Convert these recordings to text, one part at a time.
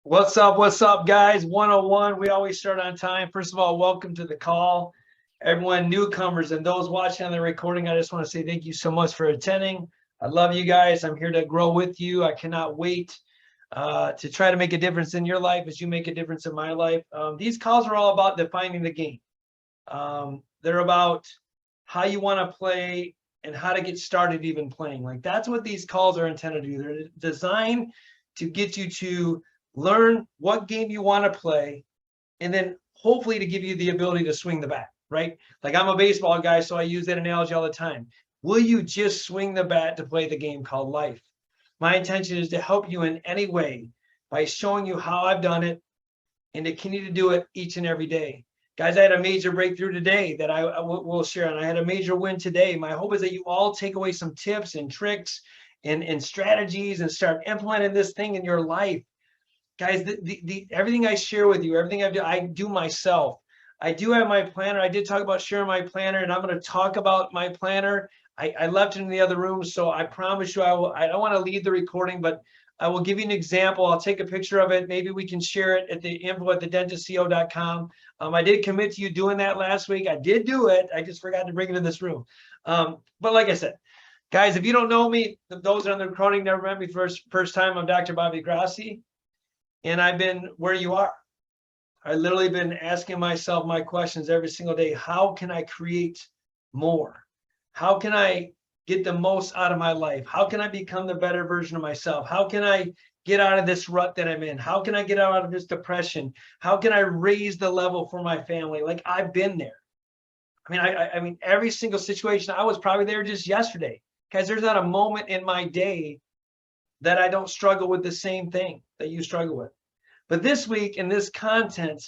What's up, guys? 101. We always start on time. First of all, welcome to the call. Everyone, newcomers and those watching on the recording, I just want to say thank you so much for attending. I love you guys. I'm here to grow with you. I cannot wait to try to make a difference in your life as you make a difference in my life. These calls are all about defining the game. They're about how you want to play and how to get started even playing. Like, that's what these calls are intended to do. They're designed to get you to learn what game you want to play, and then hopefully to give you the ability to swing the bat, right? Like, I'm a baseball guy, so I use that analogy all the time. Will you just swing the bat to play the game called life? My intention is to help you in any way by showing you how I've done it and to continue to do it each and every day. Guys, I had a major breakthrough today that I will share, and I had a major win today. My hope is that you all take away some tips and tricks and strategies and start implementing this thing in your life. Guys, everything I share with you, everything I do myself. I do have my planner. I did talk about sharing my planner, and I'm going to talk about my planner. I left it in the other room, so I promise you I don't want to leave the recording, but I will give you an example. I'll take a picture of it. Maybe we can share it at the info@thedentistco.com. I did commit to you doing that last week. I did do it. I just forgot to bring it in this room. But like I said, guys, if you don't know me, those on the recording never met me first time, I'm Dr. Bobby Grossi, and I've been where you are. I literally been asking myself my questions every single day. How can I create more? How can I get the most out of my life? How can I become the better version of myself? How can I get out of this rut that I'm in? How can I get out of this depression? How can I raise the level for my family? Like, I've been there. I mean, every single situation. I was probably there just yesterday. Guys, there's not a moment in my day that I don't struggle with the same thing that you struggle with. But this week in this content,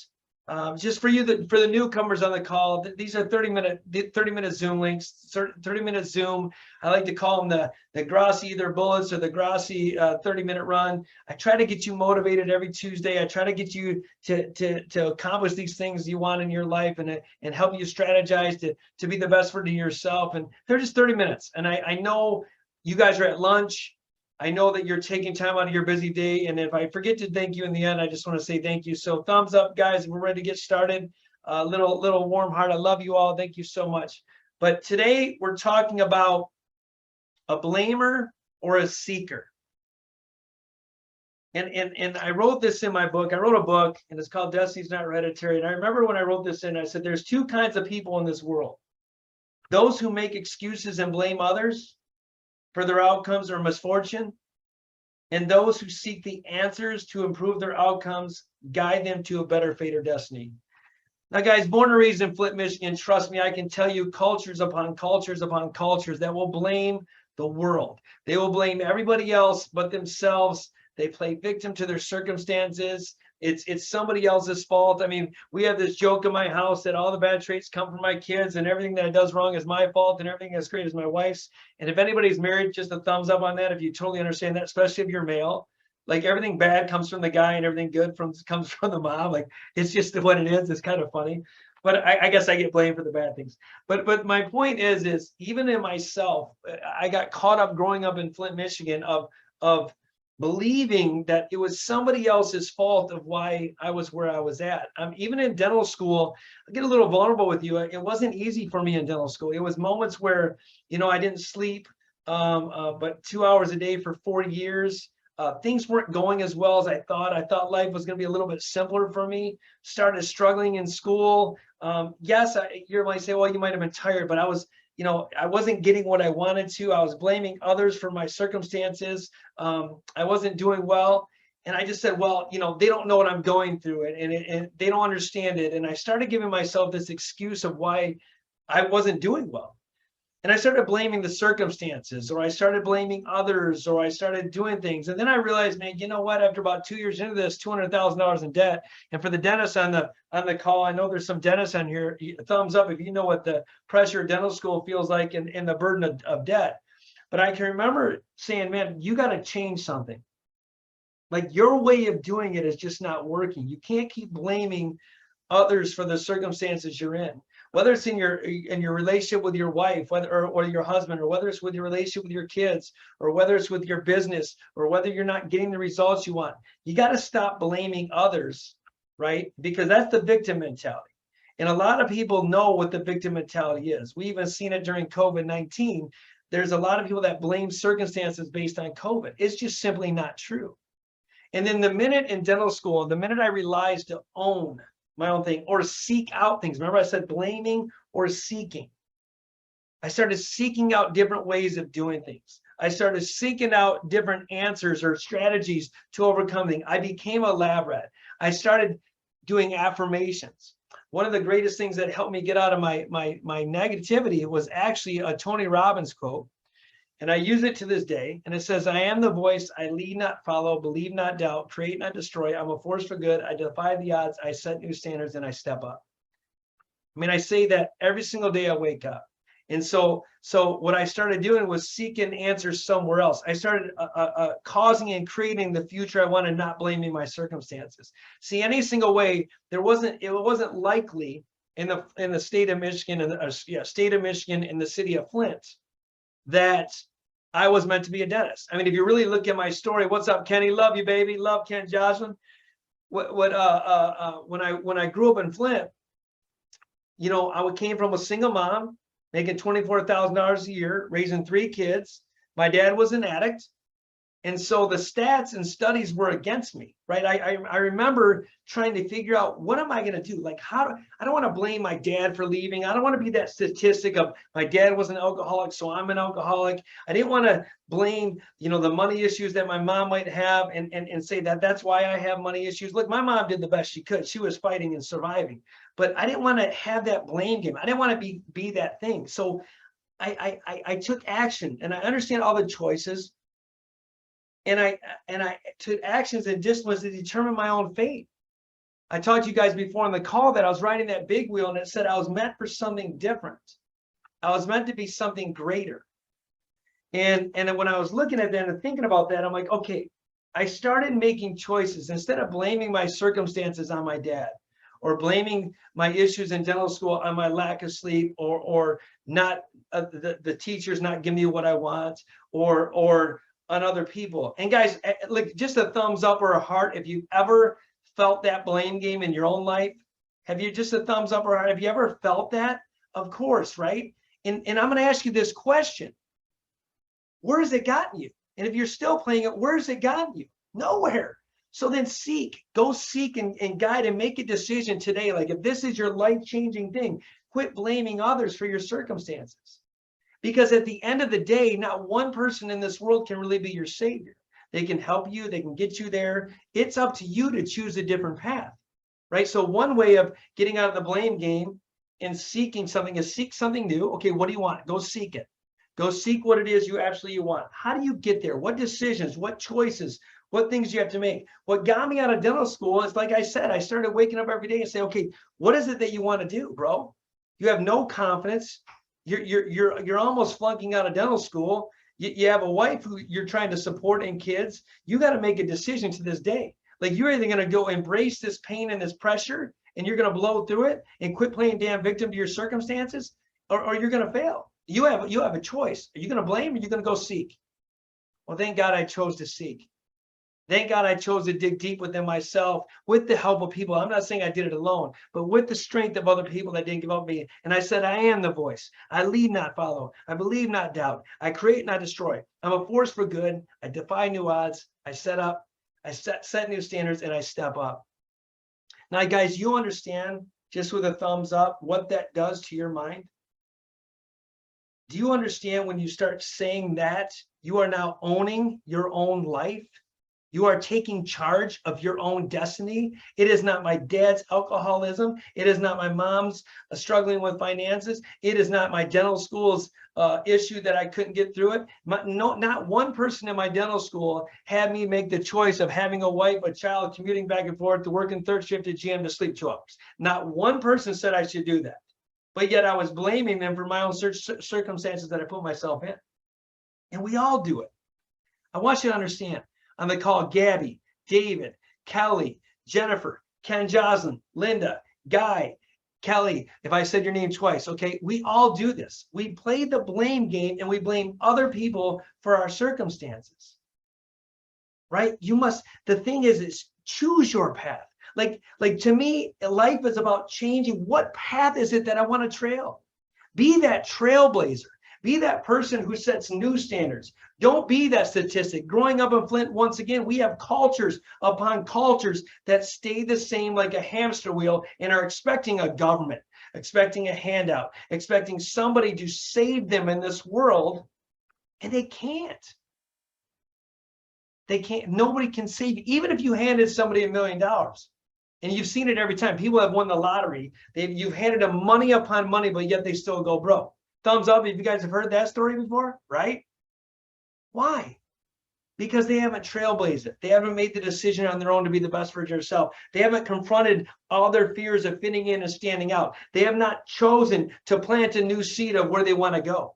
just for you, for the newcomers on the call, these are 30-minute Zoom links, 30-minute Zoom. I like to call them the Grossi either bullets or the Grossi 30-minute run. I try to get you motivated every Tuesday. I try to get you to accomplish these things you want in your life, and help you strategize to be the best version of yourself. And they're just 30 minutes. And I know you guys are at lunch. I know that you're taking time out of your busy day, and if I forget to thank you in the end, I just want to say thank you. So thumbs up, guys. We're ready to get started. Little warm heart. I love you all. Thank you so much. But today we're talking about a blamer or a seeker. And I wrote this in my book. I wrote a book, and it's called Destiny's Not Hereditary. And I remember when I wrote this in, I said, there's two kinds of people in this world: those who make excuses and blame others for their outcomes or misfortune, and those who seek the answers to improve their outcomes, guide them to a better fate or destiny. Now, guys, born and raised in Flint, Michigan, trust me, I can tell you cultures upon cultures upon cultures that will blame the world. They will blame everybody else but themselves. They play victim to their circumstances. It's somebody else's fault. I mean, we have this joke in my house that all the bad traits come from my kids, and everything that does wrong is my fault, and everything that's great is my wife's. And if anybody's married, just a thumbs up on that if you totally understand that, especially if you're male. Like, everything bad comes from the guy and everything good comes from the mom. Like, it's just what it is. It's kind of funny. But I guess I get blamed for the bad things. But my point is even in myself, I got caught up growing up in Flint, Michigan of believing that it was somebody else's fault of why I was where I was at. Even in dental school, I get a little vulnerable with you. It wasn't easy for me in dental school. It was moments where, I didn't sleep but 2 hours a day for 40 years. Things weren't going as well as I thought. I thought life was going to be a little bit simpler for me. Started struggling in school. Yes, you might say, well, you might have been tired, but I wasn't getting what I wanted to. I was blaming others for my circumstances. I wasn't doing well. And I just said, well, they don't know what I'm going through, and they don't understand it. And I started giving myself this excuse of why I wasn't doing well. And I started blaming the circumstances, or I started blaming others, or I started doing things. And then I realized, man, you know what? After about 2 years into this, $200,000 in debt. And for the dentists on the call, I know there's some dentists on here. Thumbs up if you know what the pressure of dental school feels like and the burden of debt. But I can remember saying, man, you got to change something. Like, your way of doing it is just not working. You can't keep blaming others for the circumstances you're in. whether it's in your relationship with your wife, whether or your husband, or whether it's with your relationship with your kids, or whether it's with your business, or whether you're not getting the results you want. You got to stop blaming others, right? Because that's the victim mentality. And a lot of people know what the victim mentality is. We even seen it during COVID-19. There's a lot of people that blame circumstances based on COVID. It's just simply not true. And then the minute in dental school, the minute I realized to own my own thing or seek out things, remember I said blaming or seeking. I started seeking out different ways of doing things. I started seeking out different answers or strategies to overcome things. I became a lab rat. I started doing affirmations. One of the greatest things that helped me get out of my negativity was actually a Tony Robbins quote. And I use it to this day. And it says, I am the voice. I lead, not follow, believe, not doubt, create, not destroy. I'm a force for good. I defy the odds. I set new standards and I step up. I mean, I say that every single day I wake up. And so what I started doing was seeking answers somewhere else. I started causing and creating the future I wanted, not blaming my circumstances. See, any single way, it wasn't likely in the state of Michigan, in the city of Flint, that I was meant to be a dentist. I mean, if you really look at my story, what's up, Kenny? Love you, baby. Love Ken Jocelyn. When I grew up in Flint, you know, I came from a single mom, making $24,000 a year, raising 3 kids. My dad was an addict. And so the stats and studies were against me, right? I remember trying to figure out, what am I going to do? Like, I don't want to blame my dad for leaving. I don't want to be that statistic of my dad was an alcoholic, so I'm an alcoholic. I didn't want to blame, you know, the money issues that my mom might have and say that that's why I have money issues. Look, my mom did the best she could. She was fighting and surviving, but I didn't want to have that blame game. I didn't want to be that thing. So I took action, and I understand all the choices. And I took actions and disciplines to determine my own fate. I talked to you guys before on the call that I was riding that big wheel, and it said I was meant for something different. I was meant to be something greater. And when I was looking at that and thinking about that, I'm like, okay, I started making choices. Instead of blaming my circumstances on my dad, or blaming my issues in dental school on my lack of sleep, or not the teachers not giving me what I want, or on other people. And guys, like, just a thumbs up or a heart if you ever felt that blame game in your own life. Have you, just a thumbs up or a heart, have you ever felt that? Of course, right? And I'm going to ask you this question: where has it gotten you? And if you're still playing it, where has it gotten you? Nowhere. So then go seek and guide and make a decision today. Like, if this is your life-changing thing, quit blaming others for your circumstances. Because at the end of the day, not one person in this world can really be your savior. They can help you. They can get you there. It's up to you to choose a different path, right? So one way of getting out of the blame game and seeking something is seek something new. Okay, what do you want? Go seek it. Go seek what it is you want. How do you get there? What decisions, what choices, what things you have to make? What got me out of dental school is, like I said, I started waking up every day and saying, okay, what is it that you want to do, bro? You have no confidence. You're almost flunking out of dental school. You have a wife who you're trying to support and kids. You got to make a decision to this day. Like, you're either going to go embrace this pain and this pressure, and you're going to blow through it and quit playing damn victim to your circumstances, or you're going to fail. You have a choice. Are you going to blame, or are you going to go seek? Well, thank God I chose to seek. Thank God I chose to dig deep within myself with the help of people. I'm not saying I did it alone, but with the strength of other people that didn't give up me. And I said, I am the voice. I lead, not follow. I believe, not doubt. I create, not destroy. I'm a force for good. I defy new odds. I set new standards, and I step up. Now, guys, you understand, just with a thumbs up, what that does to your mind? Do you understand when you start saying that you are now owning your own life? You are taking charge of your own destiny. It is not my dad's alcoholism. It is not my mom's struggling with finances. It is not my dental school's issue that I couldn't get through it. Not one person in my dental school had me make the choice of having a wife, a child, commuting back and forth to work in third shift at GM to sleep 2 hours. Not one person said I should do that. But yet I was blaming them for my own circumstances that I put myself in. And we all do it. I want you to understand. On the call, Gabby, David, Kelly, Jennifer, Ken Joslin, Linda, Guy, Kelly, if I said your name twice, okay, we all do this. We play the blame game and we blame other people for our circumstances, right? The thing is choose your path. Like to me, life is about changing. What path is it that I want to trail? Be that trailblazer. Be that person who sets new standards. Don't be that statistic. Growing up in Flint, once again, we have cultures upon cultures that stay the same like a hamster wheel and are expecting a government, expecting a handout, expecting somebody to save them in this world, and they can't. They can't. Nobody can save you. Even if you handed somebody $1 million, and you've seen it every time. People have won the lottery. You've handed them money upon money, but yet they still go broke. Thumbs up if you guys have heard that story before, right? Why? Because they haven't trailblazed it. They haven't made the decision on their own to be the best version of themselves. They haven't confronted all their fears of fitting in and standing out. They have not chosen to plant a new seed of where they want to go.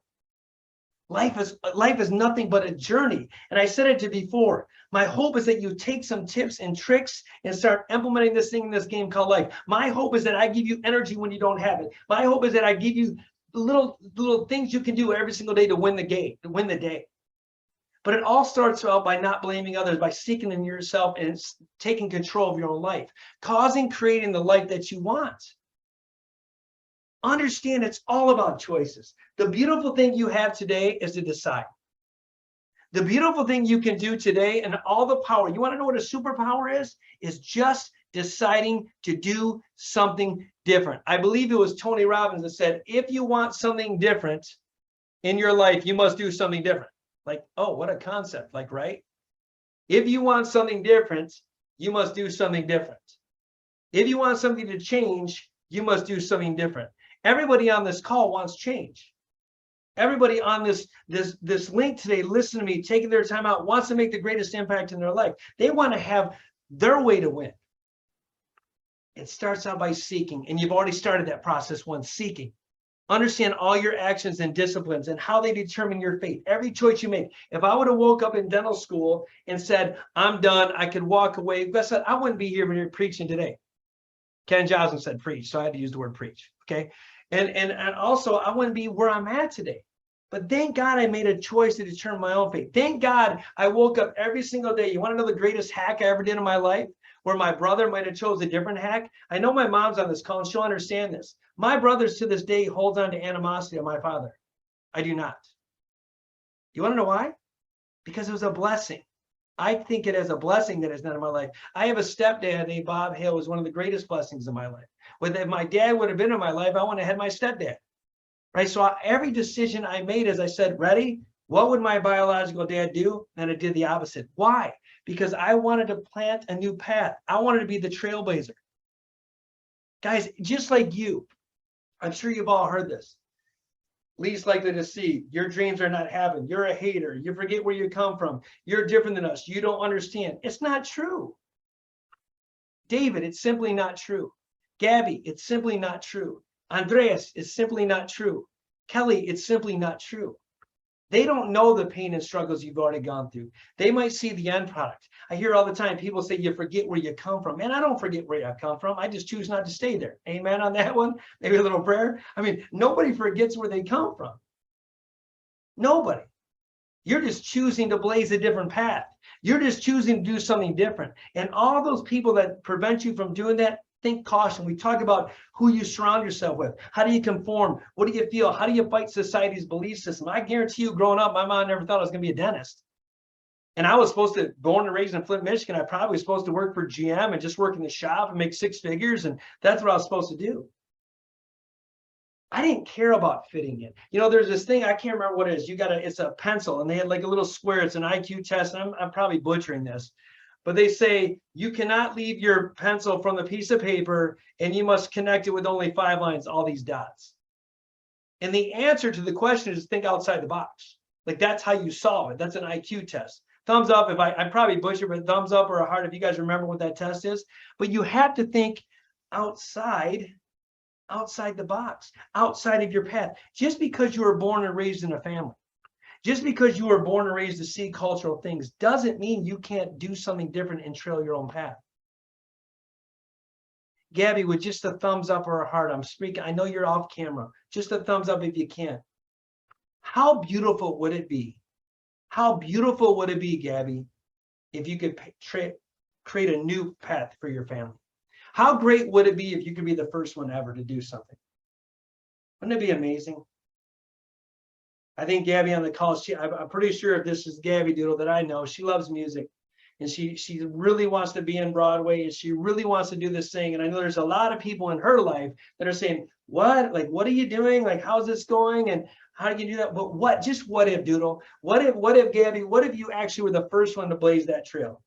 Life is nothing but a journey. And I said it to before. My hope is that you take some tips and tricks and start implementing this thing in this game called life. My hope is that I give you energy when you don't have it. My hope is that I give you little things you can do every single day to win the game, to win the day. But it all starts out by not blaming others, by seeking in yourself and taking control of your own life, creating the life that you want. Understand it's all about choices. The beautiful thing you have today is to decide. The beautiful thing you can do today and all the power, you want to know what a superpower is just deciding to do something different. I believe it was Tony Robbins that said, if you want something different in your life, you must do something different. Like, oh, what a concept, like, right? If you want something different, you must do something different. If you want something to change, you must do something different. Everybody on this call wants change. Everybody on this link today, listen to me, taking their time out, wants to make the greatest impact in their life. They want to have their way to win. It starts out by seeking, and you've already started that process once, seeking. Understand all your actions and disciplines and how they determine your fate. Every choice you make. If I would have woke up in dental school and said, I'm done, I could walk away, guess what? I wouldn't be here when you're preaching today. Ken Johnson said preach, so I had to use the word preach, okay? And also, I wouldn't be where I'm at today. But thank God I made a choice to determine my own fate. Thank God I woke up every single day. You want to know the greatest hack I ever did in my life? Where my brother might have chose a different hack? I know my mom's on this call and she'll understand this. My brothers to this day holds on to animosity on my father. I do not. You want to know why? Because it was a blessing. I think it as a blessing that it's not in my life. I have a stepdad named Bob Hale, was one of the greatest blessings in my life. If my dad would have been in my life, I wouldn't have had my stepdad. Right? So every decision I made, as I said, ready, what would my biological dad do? And it did the opposite. Why? Because I wanted to plant a new path. I wanted to be the trailblazer. Guys, just like you, I'm sure you've all heard this. Least likely to see, your dreams are not happening. You're a hater. You forget where you come from. You're different than us. You don't understand. It's not true. David, it's simply not true. Gabby, it's simply not true. Andreas, it's simply not true. Kelly, it's simply not true. They don't know the pain and struggles you've already gone through. They might see the end product. I hear all the time people say you forget where you come from. Man, I don't forget where I come from. I just choose not to stay there. Amen on that one? Maybe a little prayer. I mean, nobody forgets where they come from. Nobody. You're just choosing to blaze a different path. You're just choosing to do something different. And all those people that prevent you from doing that, think caution. We talk about who you surround yourself with. How do you conform? What do you feel? How do you fight society's belief system? I guarantee you, growing up, my mom never thought I was going to be a dentist. And I was supposed to, born and raised in Flint, Michigan, I probably was supposed to work for GM and just work in the shop and make 6 figures. And that's what I was supposed to do. I didn't care about fitting in. You know, there's this thing, I can't remember what it is. It's a pencil and they had like a little square. It's an IQ test. And I'm probably butchering this. But they say you cannot leave your pencil from the piece of paper and you must connect it with only 5 lines, all these dots. And the answer to the question is think outside the box. Like that's how you solve it. That's an IQ test. Thumbs up if I probably butchered, but thumbs up or a heart if you guys remember what that test is. But you have to think outside the box, outside of your path. Just because you were born and raised in a family, just because you were born and raised to see cultural things doesn't mean you can't do something different and trail your own path. Gabby, with just a thumbs up or a heart, I'm speaking. I know you're off camera. Just a thumbs up if you can. How beautiful would it be? How beautiful would it be, Gabby, if you could create a new path for your family? How great would it be if you could be the first one ever to do something? Wouldn't it be amazing? I think Gabby on the call, I'm pretty sure if this is Gabby Doodle that I know, she loves music. And she really wants to be in Broadway, and she really wants to do this thing. And I know there's a lot of people in her life that are saying, what? Like, what are you doing? Like, how's this going? And how do you do that? But what if, Doodle? What if, Gabby, what if you actually were the first one to blaze that trail?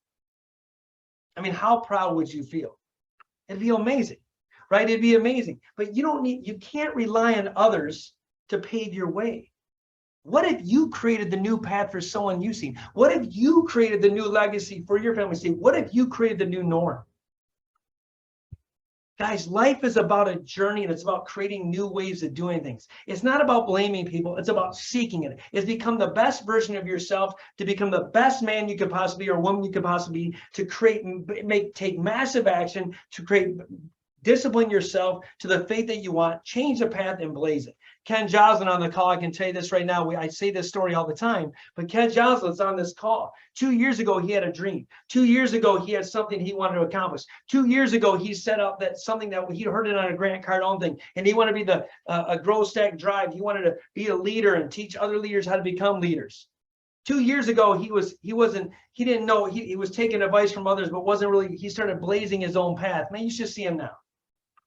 I mean, how proud would you feel? It'd be amazing, right? It'd be amazing. But you can't rely on others to pave your way. What if you created the new path for someone you see? What if you created the new legacy for your family? See, what if you created the new norm? Guys, life is about a journey, and it's about creating new ways of doing things. It's not about blaming people. It's about seeking it. It's become the best version of yourself, to become the best man you could possibly be, or woman you could possibly be, to take massive action, to discipline yourself to the faith that you want, change the path and blaze it. Ken Joslin on the call, I can tell you this right now. I say this story all the time, but Ken Joslin's on this call. 2 years ago, he had a dream. 2 years ago, he had something he wanted to accomplish. 2 years ago, he set up something that he heard it on a Grant Cardone thing, and he wanted to be a Grow, Stack, Drive. He wanted to be a leader and teach other leaders how to become leaders. 2 years ago, he didn't know, he was taking advice from others, but wasn't really, he started blazing his own path. Man, you should see him now.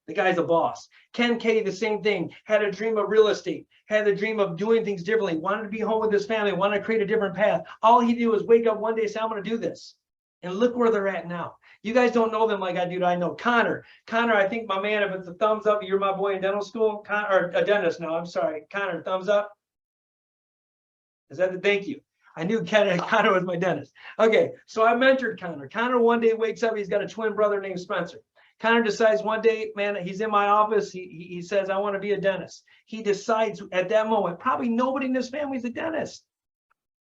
The guy's a boss. Ken K, the same thing, had a dream of real estate, had a dream of doing things differently, wanted to be home with his family, wanted to create a different path. All he did was wake up one day and say, I'm going to do this. And look where they're at now. You guys don't know them like I do. I know Connor. Connor, I think, my man, if it's a thumbs up, you're my boy in dental school. Or a dentist now, I'm sorry. Connor, thumbs up. Is that the thank you? I knew Connor was my dentist. Okay, so I mentored Connor. Connor one day wakes up, he's got a twin brother named Spencer. Connor decides one day, man, he's in my office. He says, I want to be a dentist. He decides at that moment, probably nobody in his family is a dentist.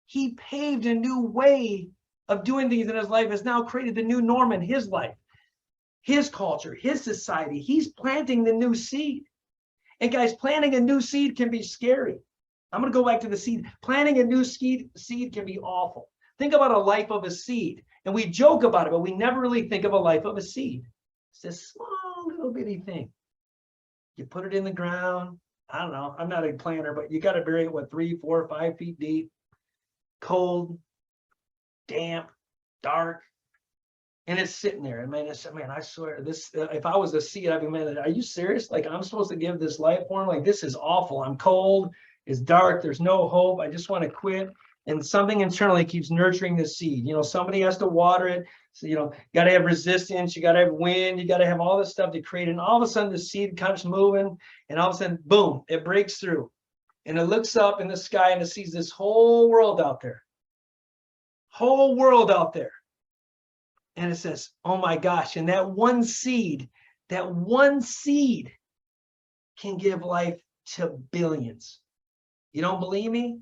He paved a new way of doing things in his life, has now created the new norm in his life, his culture, his society. He's planting the new seed. And guys, planting a new seed can be scary. I'm going to go back to the seed. Planting a new seed can be awful. Think about a life of a seed. And we joke about it, but we never really think of a life of a seed. It's this small little bitty thing. You put it in the ground. I don't know. I'm not a planter, but you got to bury it, what, 3, 4, 5 feet deep, cold, damp, dark, and it's sitting there. And man, I swear, this. If I was a seed, I'd be, man, are you serious? Like, I'm supposed to give this life form? Like, this is awful. I'm cold. It's dark. There's no hope. I just want to quit. And something internally keeps nurturing the seed. Somebody has to water it. So, got to have resistance. You got to have wind. You got to have all this stuff to create. And all of a sudden, the seed comes moving. And all of a sudden, boom, it breaks through. And it looks up in the sky and it sees this whole world out there. Whole world out there. And it says, oh my gosh. And that one seed can give life to billions. You don't believe me?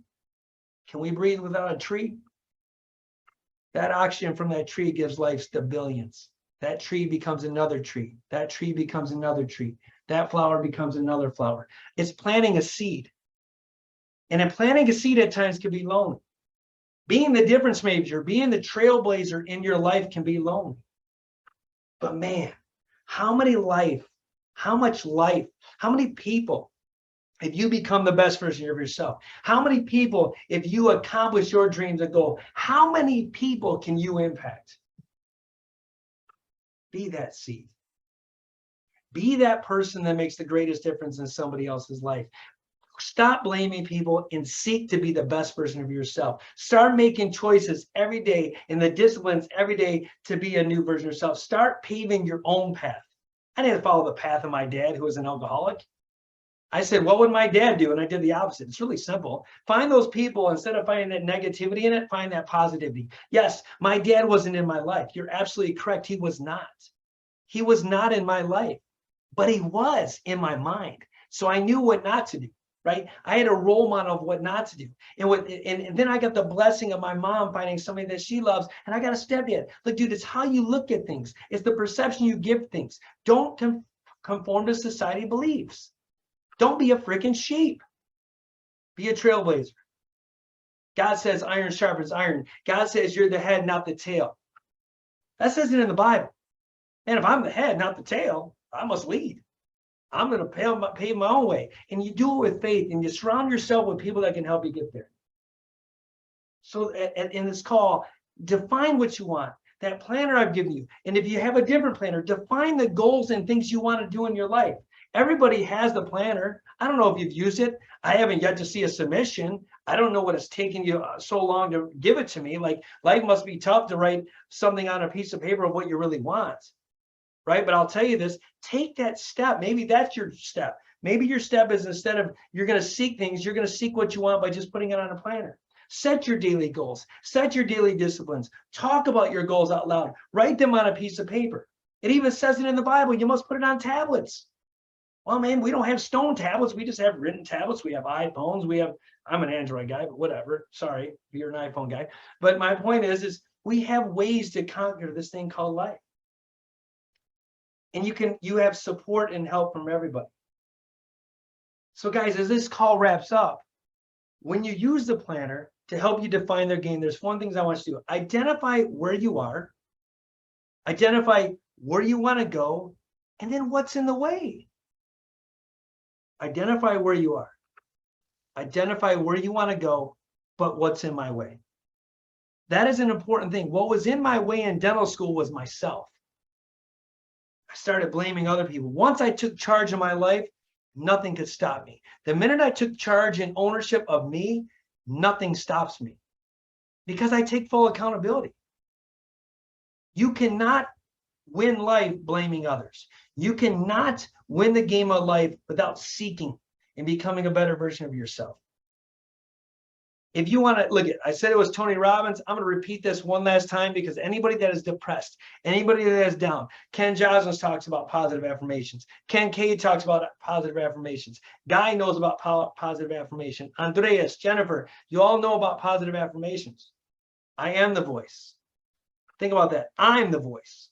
Can we breathe without a tree? That oxygen from that tree gives life to billions. That tree becomes another tree. That tree becomes another tree. That flower becomes another flower. It's planting a seed. And in planting a seed at times can be lonely. Being the difference maker, being the trailblazer in your life can be lonely. But man, how many people, if you become the best version of yourself, how many people, if you accomplish your dreams and goal, how many people can you impact? Be that seed. Be that person that makes the greatest difference in somebody else's life. Stop blaming people and seek to be the best version of yourself. Start making choices every day and the disciplines every day to be a new version of yourself. Start paving your own path. I didn't follow the path of my dad, who was an alcoholic. I said, what would my dad do? And I did the opposite. It's really simple. Find those people, instead of finding that negativity in it, find that positivity. Yes, my dad wasn't in my life. You're absolutely correct. He was not. He was not in my life, but he was in my mind. So I knew what not to do. right? I had a role model of what not to do. And then I got the blessing of my mom finding somebody that she loves, and I got a stepdad. Look, dude, it's how you look at things. It's the perception you give things. Don't conform to society beliefs. Don't be a freaking sheep. Be a trailblazer. God says iron sharpens iron. God says you're the head, not the tail. That says it in the Bible. And if I'm the head, not the tail, I must lead. I'm going to pave my own way. And you do it with faith, and you surround yourself with people that can help you get there. So in this call, define what you want. That planner I've given you. And if you have a different planner, define the goals and things you want to do in your life. Everybody has the planner. I don't know if you've used it. I haven't yet to see a submission. I don't know what it's taken you so long to give it to me. Like, life must be tough to write something on a piece of paper of what you really want. Right? But I'll tell you this, take that step. Maybe that's your step. Maybe your step is, instead of you're going to seek things, you're going to seek what you want by just putting it on a planner. Set your daily goals. Set your daily disciplines. Talk about your goals out loud. Write them on a piece of paper. It even says it in the Bible. You must put it on tablets. Well, man, we don't have stone tablets. We just have written tablets. We have iPhones. I'm an Android guy, but whatever. Sorry, you're an iPhone guy. But my point is we have ways to conquer this thing called life. And you have support and help from everybody. So guys, as this call wraps up, when you use the planner to help you define their game, there's 4 things I want you to do. Identify where you are, identify where you want to go, and then what's in the way. Identify where you are, identify where you want to go, but what's in my way. That is an important thing. What was in my way in dental school was myself. I started blaming other people. Once I took charge of my life, nothing could stop me. The minute I took charge and ownership of me, nothing stops me, because I take full accountability. You cannot win life blaming others. You cannot win the game of life without seeking and becoming a better version of yourself. If you want to look at, I said it was Tony Robbins. I'm going to repeat this one last time, because anybody that is depressed, anybody that is down, Ken Josnes talks about positive affirmations. Ken Cade talks about positive affirmations. Guy knows about positive affirmation. Andreas, Jennifer, you all know about positive affirmations. I am the voice. Think about that. I'm the voice.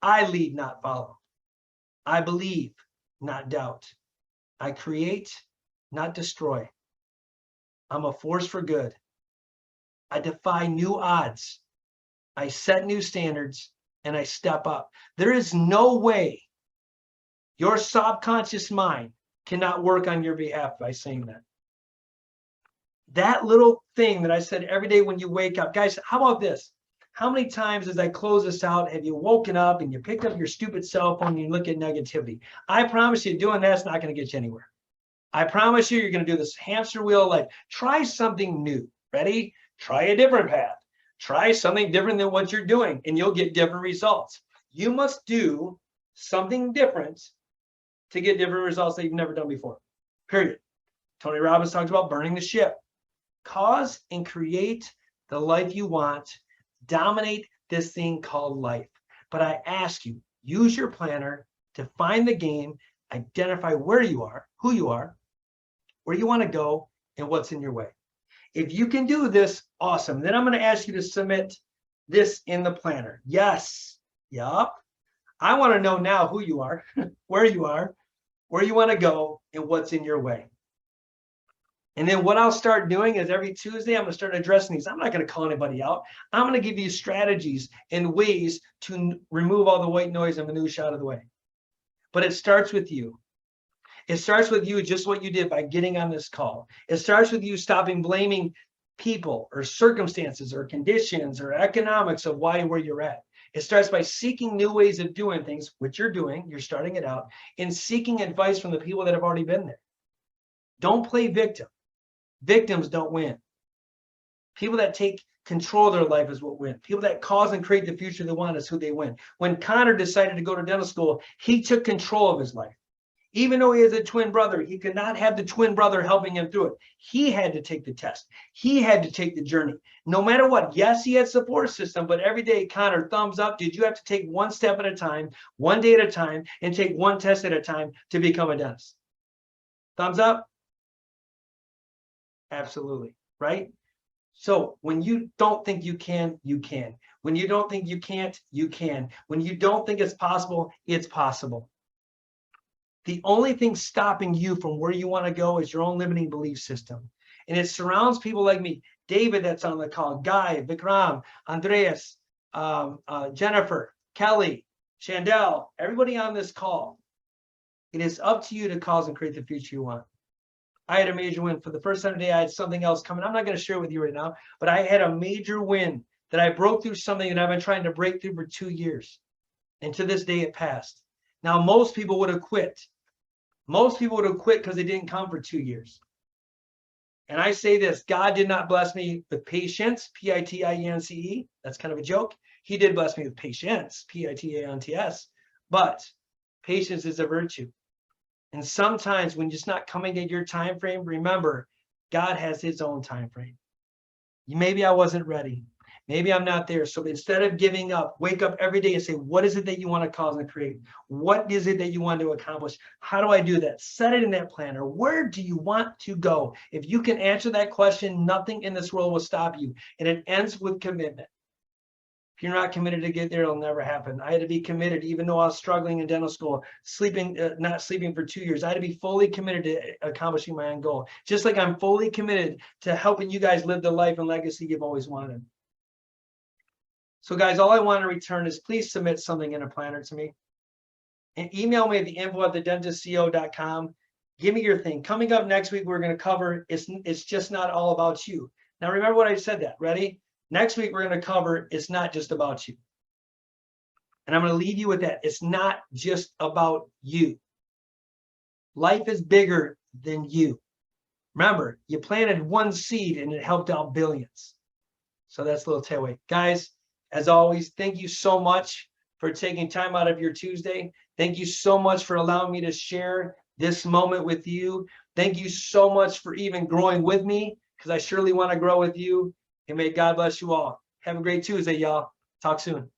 I lead, not follow. I believe, not doubt. I create, not destroy. I'm a force for good. I defy new odds. I set new standards, and I step up. There is no way your subconscious mind cannot work on your behalf by saying that. That little thing that I said every day when you wake up. Guys, how about this? How many times, as I close this out, have you woken up and you picked up your stupid cell phone and you look at negativity? I promise you, doing that's not going to get you anywhere. I promise you, you're going to do this hamster wheel of life. Try something new. Ready? Try a different path. Try something different than what you're doing, and you'll get different results. You must do something different to get different results that you've never done before. Period. Tony Robbins talks about burning the ship. Cause and create the life you want. Dominate this thing called life. But I ask you, use your planner to find the game, identify where you are, who you are, where you want to go, and what's in your way. If you can do this, awesome. Then I'm going to ask you to submit this in the planner. Yes. Yup. I want to know now who you are, where you want to go, and what's in your way. And then what I'll start doing is every Tuesday, I'm going to start addressing these. I'm not going to call anybody out. I'm going to give you strategies and ways to remove all the white noise and minutia out of the way. But it starts with you. It starts with you, just what you did by getting on this call. It starts with you stopping blaming people or circumstances or conditions or economics of why where you're at. It starts by seeking new ways of doing things, which you're doing. You're starting it out, and seeking advice from the people that have already been there. Don't play victim. Victims don't win. People that take control of their life is what win. People that cause and create the future they want is who they win. When Connor decided to go to dental school, he took control of his life. Even though he has a twin brother, he could not have the twin brother helping him through it. He had to take the test. He had to take the journey. No matter what, yes, he had support system, but every day, Connor, thumbs up. Did you have to take one step at a time, one day at a time, and take one test at a time to become a dentist? Thumbs up? Absolutely. Right? So when you don't think you can, you can. When you don't think you can't, you can. When you don't think it's possible, it's possible. The only thing stopping you from where you want to go is your own limiting belief system. And it surrounds people like me, David, that's on the call, Guy, Vikram, Andreas, Jennifer, Kelly, Chandel, everybody on this call. It is up to you to cause and create the future you want. I had a major win. For the first time today, I had something else coming. I'm not going to share it with you right now, but I had a major win that I broke through something that I've been trying to break through for 2 years. And to this day, it passed. Now, most people would have quit. Most people would have quit because they didn't come for 2 years. And I say this, God did not bless me with patience, P-I-T-I-E-N-C-E. That's kind of a joke. He did bless me with patience, P-I-T-A-N-T-S. But patience is a virtue. And sometimes when it's not coming at your time frame, remember, God has his own time frame. Maybe I wasn't ready. Maybe I'm not there. So instead of giving up, wake up every day and say, what is it that you want to cause and create? What is it that you want to accomplish? How do I do that? Set it in that planner. Where do you want to go? If you can answer that question, nothing in this world will stop you. And it ends with commitment. If you're not committed to get there, it'll never happen. I had to be committed, even though I was struggling in dental school, not sleeping for 2 years. I had to be fully committed to accomplishing my own goal. Just like I'm fully committed to helping you guys live the life and legacy you've always wanted. So guys, all I want to return is please submit something in a planner to me. And email me at the info@thedentistco.com. Give me your thing. Coming up next week, we're going to cover, it's just not all about you. Now remember what I said that, ready? Next week, we're going to cover, it's not just about you. And I'm going to leave you with that. It's not just about you. Life is bigger than you. Remember, you planted one seed and it helped out billions. So that's a little takeaway. Guys, as always, thank you so much for taking time out of your Tuesday. Thank you so much for allowing me to share this moment with you. Thank you so much for even growing with me, because I surely want to grow with you. And may God bless you all. Have a great Tuesday, y'all. Talk soon.